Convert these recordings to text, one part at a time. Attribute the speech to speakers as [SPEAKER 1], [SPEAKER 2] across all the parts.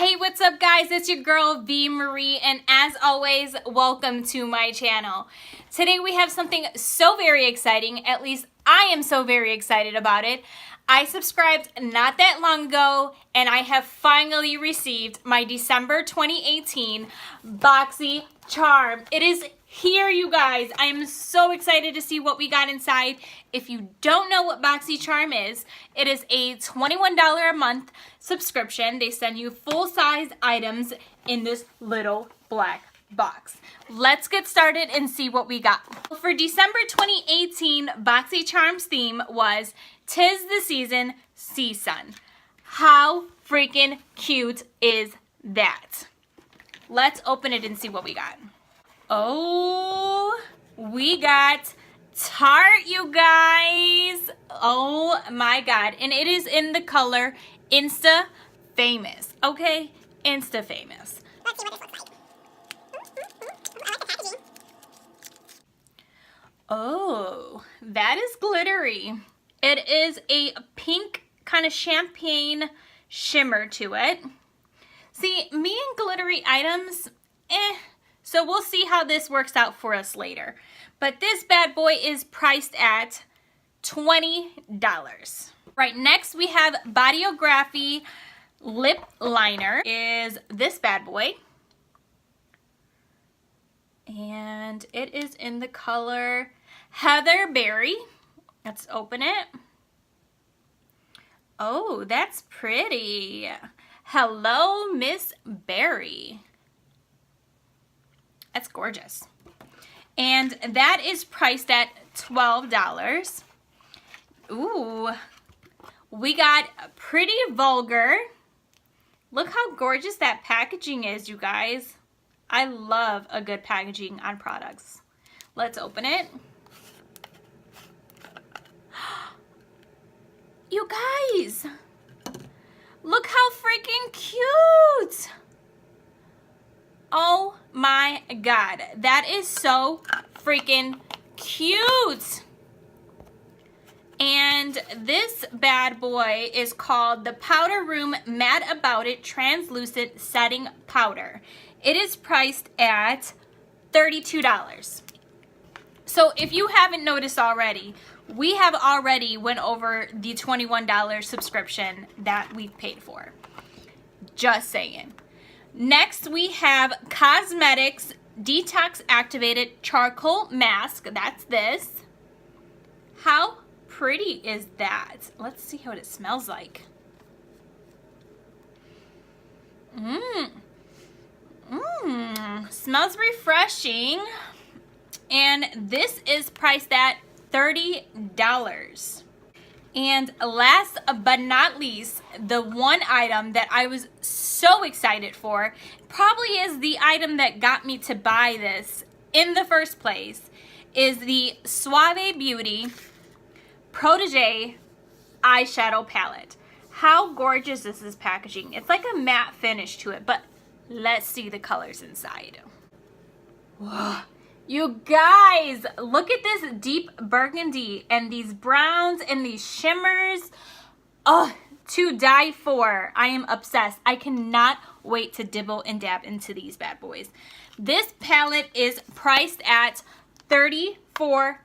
[SPEAKER 1] Hey, what's up guys? It's your girl Vee Marie, and as always, welcome to my channel. Today we have something so very exciting, at least I am so very excited about it. I subscribed not that long ago and I have finally received my December 2018 BoxyCharm. It is here, you guys. I am so excited to see what we got inside. If you don't know what BoxyCharm is, it is a $21 a month subscription. They send you full-size items in this little black box. Let's get started and see what we got. For December 2018, BoxyCharm's theme was "'Tis the Season, Sea Sun." How freaking cute is that? Let's open it and see what we got. Oh, we got Tarte, you guys. Oh my God. And it is in the color Insta Famous. Okay, Insta Famous.
[SPEAKER 2] Let's see what this looks like. I like the packaging.
[SPEAKER 1] Oh, that is glittery. It is a pink kind of champagne shimmer to it. See, me and glittery items, so we'll see how this works out for us later. But this bad boy is priced at $20. Right, next we have Bodyography Lip Liner. Is this bad boy. And it is in the color Heather Berry. Let's open it. Oh, that's pretty. Hello, Miss Berry. That's gorgeous. And that is priced at $12. Ooh, we got Pretty Vulgar. Look how gorgeous that packaging is, you guys. I love a good packaging on products. Let's open it. You guys, look how freaking cute. Oh my God, that is so freaking cute. And this bad boy is called the Powder Room Mad About It Translucent Setting Powder. It is priced at $32. So if you haven't noticed already, we have already went over the $21 subscription that we've paid for. Just saying. Next, we have Cosmetix Detox Activated Charcoal Mask. That's this. How pretty is that? Let's see what it smells like. Smells refreshing. And this is priced at $30. And last but not least, the one item that I was so excited for, probably is the item that got me to buy this in the first place, is the Suva Beauty Protege eyeshadow palette. How gorgeous is this packaging? It's like a matte finish to it, but let's see the colors inside. Whoa. You guys, look at this deep burgundy and these browns and these shimmers. Oh, to die for. I am obsessed. I cannot wait to dibble and dab into these bad boys. This palette is priced at $34.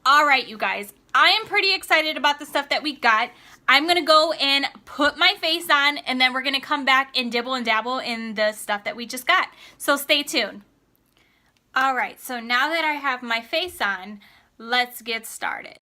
[SPEAKER 1] All right, you guys, I am pretty excited about the stuff that we got. I'm going to go and put my face on, and then we're going to come back and dibble and dabble in the stuff that we just got. So stay tuned. All right, so now that I have my face on, let's get started.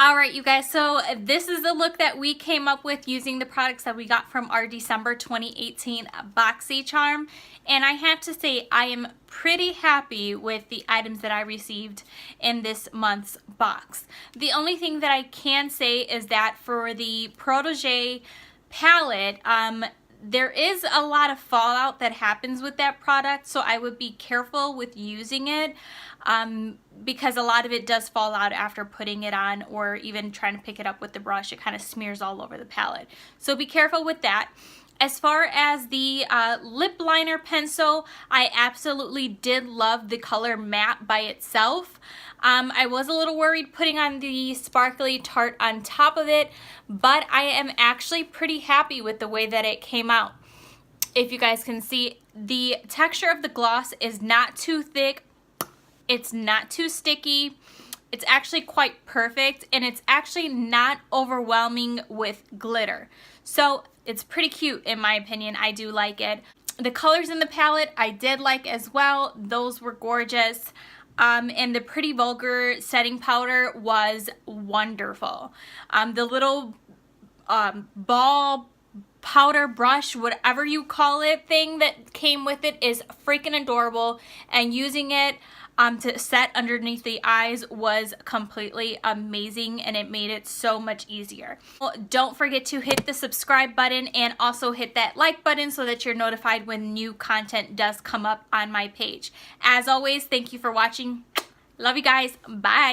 [SPEAKER 1] Alright you guys, so this is the look that we came up with using the products that we got from our December 2018 BoxyCharm, and I have to say I am pretty happy with the items that I received in this month's box. The only thing that I can say is that for the Protege palette, there is a lot of fallout that happens with that product, so I would be careful with using it because a lot of it does fall out after putting it on, or even trying to pick it up with the brush. It kind of smears all over the palette, so be careful with that. As far as the lip liner pencil, I absolutely did love the color matte by itself. I was a little worried putting on the sparkly Tarte on top of it, but I am actually pretty happy with the way that it came out. If you guys can see, the texture of the gloss is not too thick, it's not too sticky, it's actually quite perfect, and it's actually not overwhelming with glitter. So it's pretty cute in my opinion. I do like it. The colors in the palette I did like as well. Those were gorgeous. And the Pretty Vulgar setting powder was wonderful. The little ball powder brush, whatever you call it, thing that came with it is freaking adorable, and using it to set underneath the eyes was completely amazing, and it made it so much easier. Well, don't forget to hit the subscribe button and also hit that like button so that you're notified when new content does come up on my page. As always, thank you for watching. Love you guys. Bye.